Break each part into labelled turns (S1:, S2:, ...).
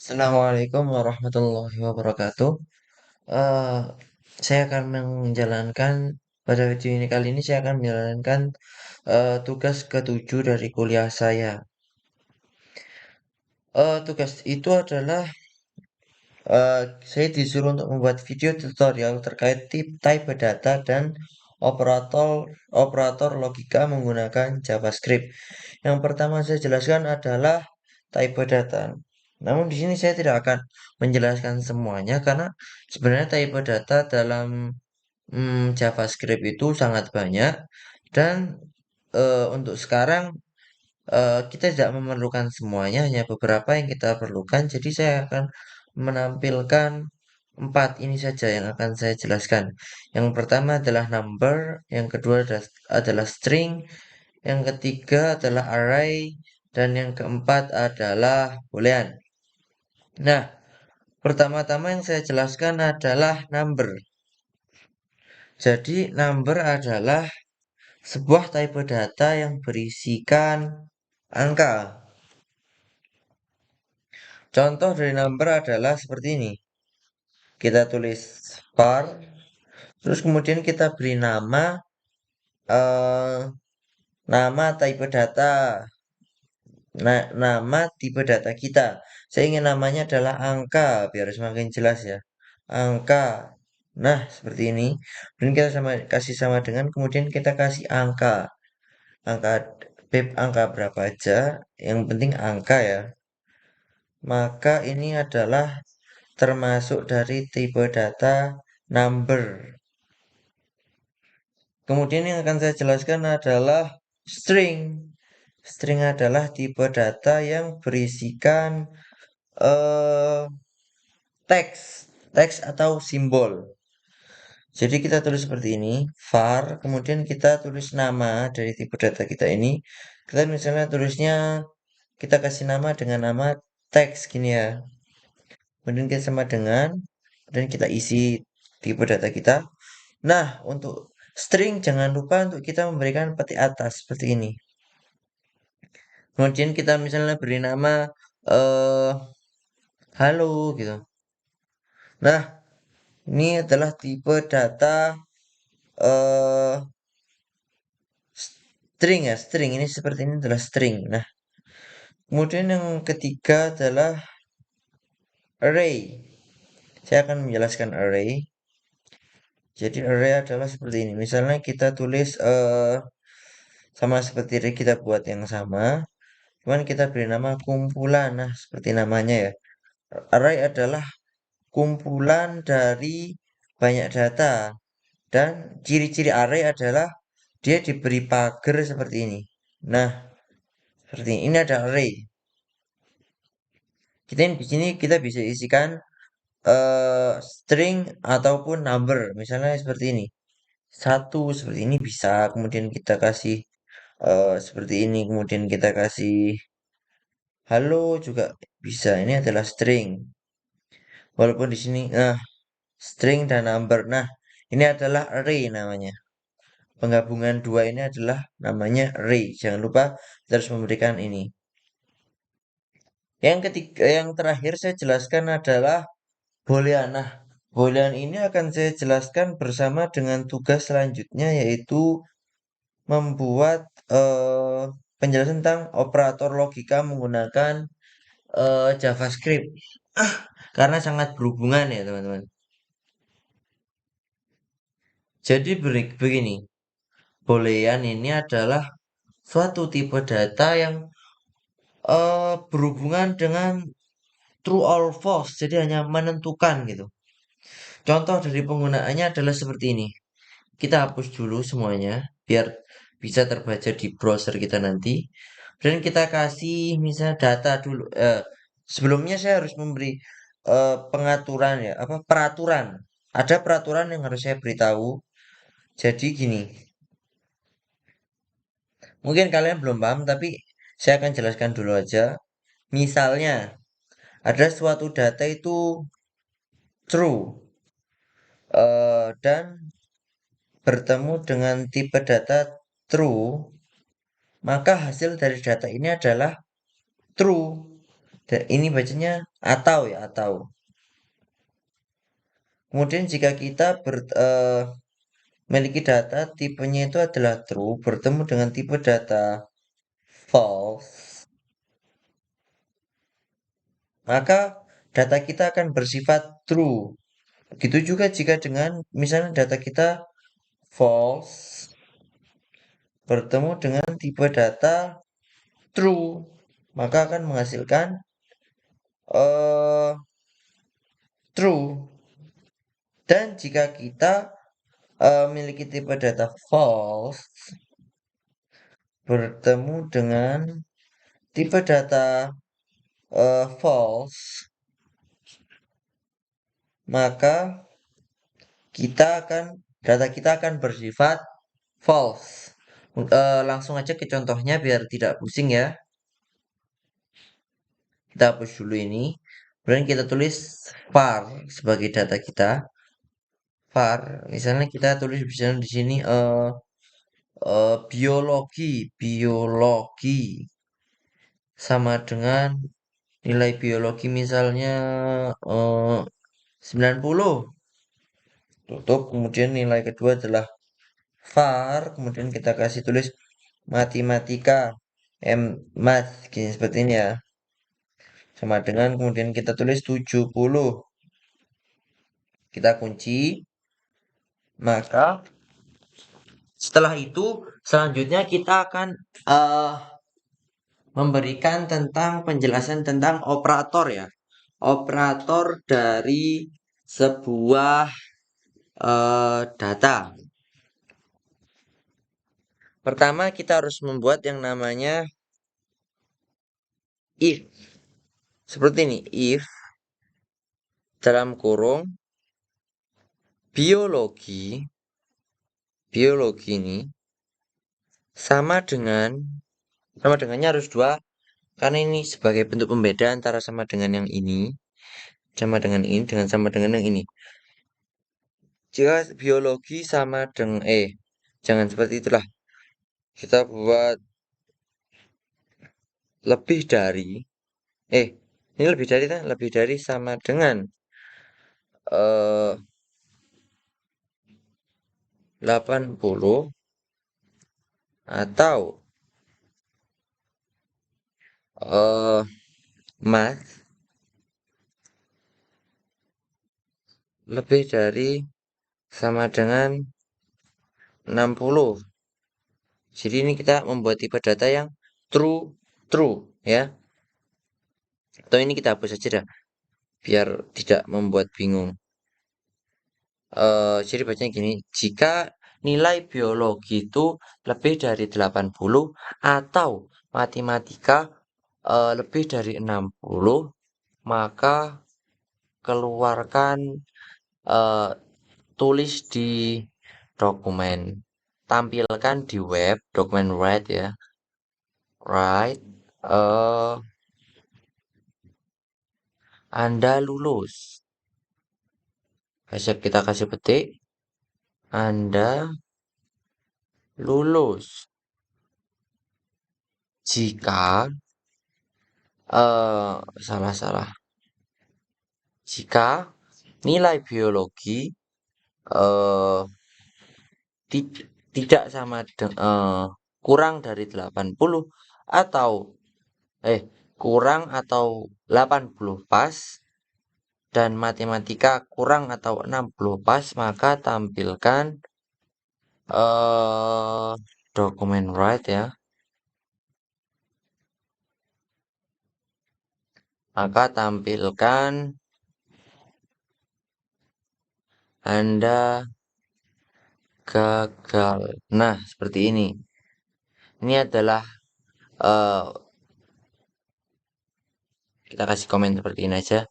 S1: Assalamualaikum warahmatullahi wabarakatuh. Eh, saya akan menjalankan pada video ini kali ini saya akan menjalankan tugas ketujuh dari kuliah saya. Tugas itu adalah saya disuruh untuk membuat video tutorial terkait type data dan operator operator logika menggunakan JavaScript. Yang pertama saya jelaskan adalah type data. Namun di sini saya tidak akan menjelaskan semuanya karena sebenarnya type data dalam JavaScript itu sangat banyak dan untuk sekarang kita tidak memerlukan semuanya, hanya beberapa yang kita perlukan. Jadi saya akan menampilkan empat ini saja yang akan saya jelaskan. Yang pertama adalah number, yang kedua adalah string, yang ketiga adalah array, dan yang keempat adalah boolean. Nah, pertama-tama yang saya jelaskan adalah number. Jadi number adalah sebuah type data yang berisikan angka. Contoh dari number adalah seperti ini. Kita tulis var, terus kemudian kita beri eh, nama type data, nama tipe data kita. Saya ingin namanya adalah angka, biar semakin jelas ya. Angka. Nah, seperti ini. Dan kita kasih sama dengan, kemudian kita kasih angka. Angka angka berapa aja, yang penting angka ya. Maka ini adalah termasuk dari tipe data number. Kemudian yang akan saya jelaskan adalah string. String adalah tipe data yang berisikan eh, teks atau simbol. Jadi kita tulis seperti ini, var, kemudian kita tulis nama dari tipe data kita ini. Kita misalnya tulisnya, kita kasih nama dengan nama teks gini ya. Kemudian kita sama dengan, dan kita isi tipe data kita. Nah, untuk string jangan lupa untuk kita memberikan petik atas seperti ini. Kemudian kita misalnya beri nama eh halo gitu. Nah, ini adalah tipe data eh string ya, string ini seperti ini adalah string. Nah, kemudian yang ketiga adalah array. Saya akan menjelaskan array. Jadi array adalah seperti ini. Misalnya kita tulis sama seperti kita buat yang sama, cuman kita beri nama kumpulan. Nah, seperti namanya ya. Array adalah kumpulan dari banyak data dan ciri-ciri array adalah dia diberi pagar seperti ini. Nah, seperti ini. Ini ada array. Kita di sini kita bisa isikan string ataupun number. Misalnya seperti ini. Satu seperti ini bisa. Kemudian kita kasih seperti ini. Kemudian kita kasih halo juga bisa. Ini adalah string. Walaupun di sini string dan number. Nah, ini adalah array namanya. Penggabungan dua ini adalah namanya array. Jangan lupa kita harus memberikan ini. Yang ketiga, yang terakhir saya jelaskan adalah boolean. Nah, boolean ini akan saya jelaskan bersama dengan tugas selanjutnya yaitu membuat penjelasan tentang operator logika menggunakan JavaScript. Karena sangat berhubungan ya, teman-teman. Jadi begini, boolean ini adalah suatu tipe data yang berhubungan dengan true or false, jadi hanya menentukan gitu. Contoh dari penggunaannya adalah seperti ini. Kita hapus dulu semuanya biar bisa terbaca di browser kita nanti. Dan kita kasih misalnya data dulu. Sebelumnya saya harus memberi pengaturan ya, apa peraturan. Ada peraturan yang harus saya beritahu. Jadi gini, mungkin kalian belum paham tapi saya akan jelaskan dulu aja. Misalnya ada suatu data itu true dan bertemu dengan tipe data true, maka hasil dari data ini adalah true. Ini bacanya atau ya, atau. Kemudian jika kita memiliki data tipenya itu adalah true bertemu dengan tipe data false, maka data kita akan bersifat true. Begitu juga jika dengan misalnya data kita false bertemu dengan tipe data true, maka akan menghasilkan uh, true. Dan jika kita memiliki tipe data false bertemu dengan tipe data false, maka data kita akan bersifat false. Langsung aja ke contohnya biar tidak pusing ya. Kita hapus dulu ini. Kemudian kita tulis var sebagai data kita. Var, misalnya kita tulis misalnya di sini biologi sama dengan nilai biologi misalnya 90. Tutup, kemudian nilai kedua adalah var, kemudian kita kasih tulis matematika, math, gini seperti ini ya. Sama dengan kemudian kita tulis 70. Kita kunci, maka setelah itu selanjutnya kita akan memberikan tentang penjelasan tentang operator ya. Operator dari sebuah data. Pertama kita harus membuat yang namanya if. Seperti ini, if dalam kurung biologi ini sama dengannya harus 2 karena ini sebagai bentuk pembeda antara sama dengan yang ini, sama dengan ini dengan sama dengan yang ini. Jika biologi sama dengan jangan seperti itulah. Kita buat lebih dari ini lebih dari sama dengan 80 atau math lebih dari sama dengan 60. Jadi ini kita membuat tipe data yang true ya. Atau ini kita hapus saja dah biar tidak membuat bingung. Jadi bacanya gini, jika nilai biologi itu lebih dari 80 atau matematika lebih dari 60, maka keluarkan tulis di dokumen, tampilkan di web, dokumen write ya, write Anda lulus. Kita kasih petik, Anda lulus jika salah. Jika nilai biologi tidak sama kurang dari 80 atau kurang atau 80 pas dan matematika kurang atau 60 pas, maka tampilkan dokumen write ya. Maka tampilkan Anda gagal. Nah, seperti ini. Ini adalah kita kasih komen seperti ini aja.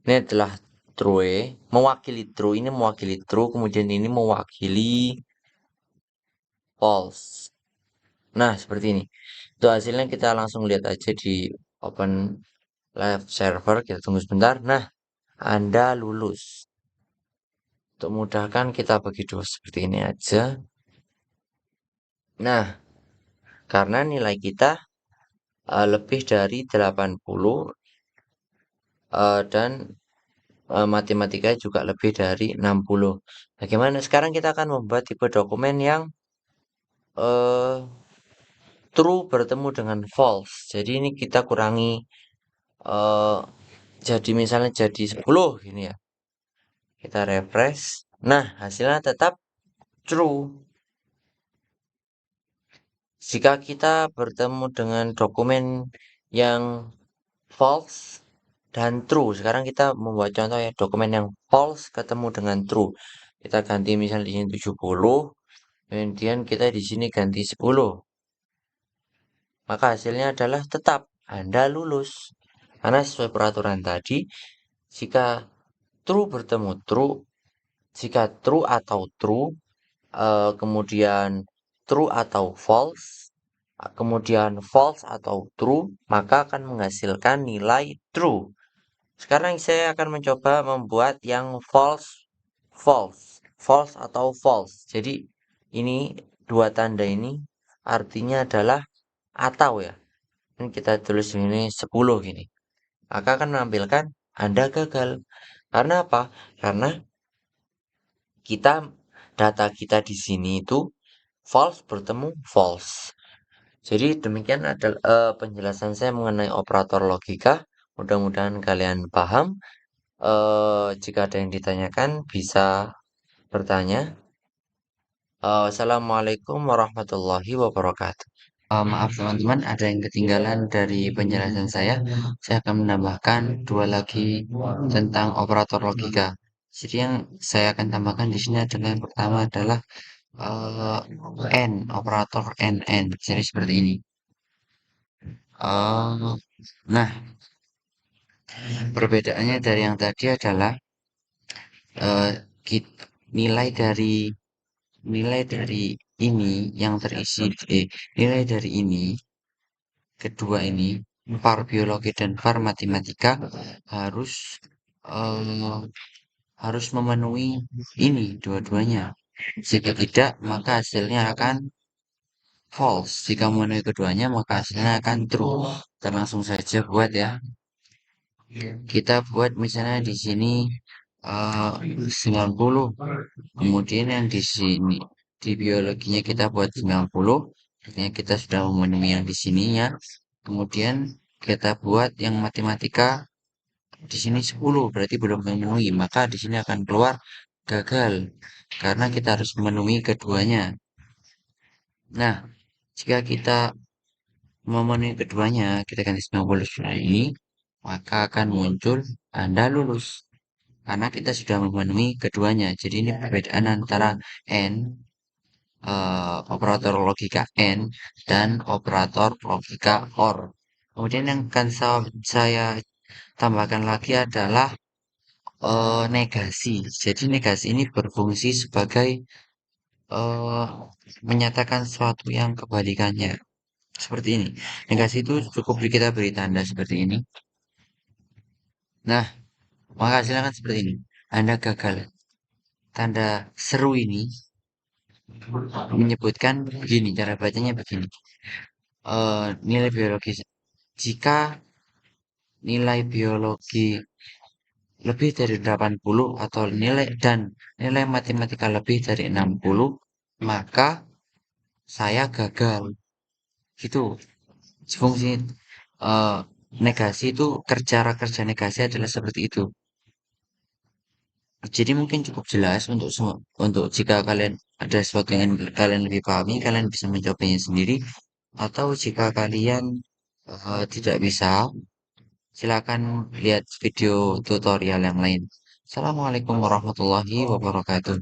S1: Ini adalah true, mewakili true. Ini mewakili true, kemudian ini mewakili false. Nah, seperti ini. Itu hasilnya kita langsung lihat aja di open live server. Kita tunggu sebentar. Nah, Anda lulus. Untuk mudahkan kita bagi 2 seperti ini aja. Nah, karena nilai kita lebih dari 80 dan matematika juga lebih dari 60. Bagaimana sekarang kita akan membuat tipe dokumen yang eh, true bertemu dengan false. Jadi ini kita kurangi eh, jadi misalnya jadi 10 gini ya. Kita refresh. Nah, hasilnya tetap true. Jika kita bertemu dengan dokumen yang false dan true. Sekarang kita membuat contoh ya, dokumen yang false ketemu dengan true. Kita ganti misalnya di sini 70, kemudian kita di sini ganti 10. Maka hasilnya adalah tetap Anda lulus. Karena sesuai peraturan tadi, jika true bertemu true, jika true atau true, kemudian true atau false, kemudian false atau true, maka akan menghasilkan nilai true. Sekarang saya akan mencoba membuat yang false, false, false atau false. Jadi ini dua tanda ini artinya adalah atau ya. Ini kita tulis ini 10 gini. Maka akan menampilkan Anda gagal. Karena apa? Karena kita data kita di sini itu false bertemu false. Jadi demikian adalah penjelasan saya mengenai operator logika. Mudah-mudahan kalian paham. Jika ada yang ditanyakan bisa bertanya. Assalamualaikum warahmatullahi wabarakatuh. Maaf teman-teman, ada yang ketinggalan dari penjelasan saya. Saya akan menambahkan dua lagi tentang operator logika. Jadi yang saya akan tambahkan di sini adalah yang pertama adalah eh, N, operator NN. Jadi seperti ini. Nah, perbedaannya dari yang tadi adalah eh, nilai dari ini yang terisi nilai dari ini kedua ini VAR biologi dan VAR matematika harus eh, harus memenuhi ini dua-duanya. Jika tidak, maka hasilnya akan false. Jika memenuhi keduanya, maka hasilnya akan true. Kita langsung saja buat ya. Kita buat misalnya di sini 90. Kemudian yang di sini di biologinya kita buat 90. Artinya kita sudah memenuhi yang di sininya. Kemudian kita buat yang matematika di sini 10 berarti belum memenuhi, maka di sini akan keluar gagal karena kita harus memenuhi keduanya. Nah, jika kita memenuhi keduanya, kita ganti 90 ini, maka akan muncul Anda lulus. Karena kita sudah memenuhi keduanya. Jadi ini perbedaan antara N, operator logika N, dan operator logika OR. Kemudian yang akan saya tambahkan lagi adalah negasi. Jadi negasi ini berfungsi sebagai eh, menyatakan sesuatu yang kebalikannya. Seperti ini. Negasi itu cukup kita beri tanda seperti ini. Nah, maka hasilnya kan seperti ini. Anda gagal. Tanda seru ini menyebutkan begini, cara bacanya begini. Nilai biologi. Jika nilai biologi lebih dari 80 atau nilai matematika lebih dari 60, maka saya gagal. Gitu. Fungsi eh, negasi itu cara kerja negasi adalah seperti itu. Jadi mungkin cukup jelas untuk semua, untuk jika kalian ada sesuatu yang kalian lebih pahami, kalian bisa mencobanya sendiri. Atau jika kalian tidak bisa, silakan lihat video tutorial yang lain. Assalamualaikum warahmatullahi wabarakatuh.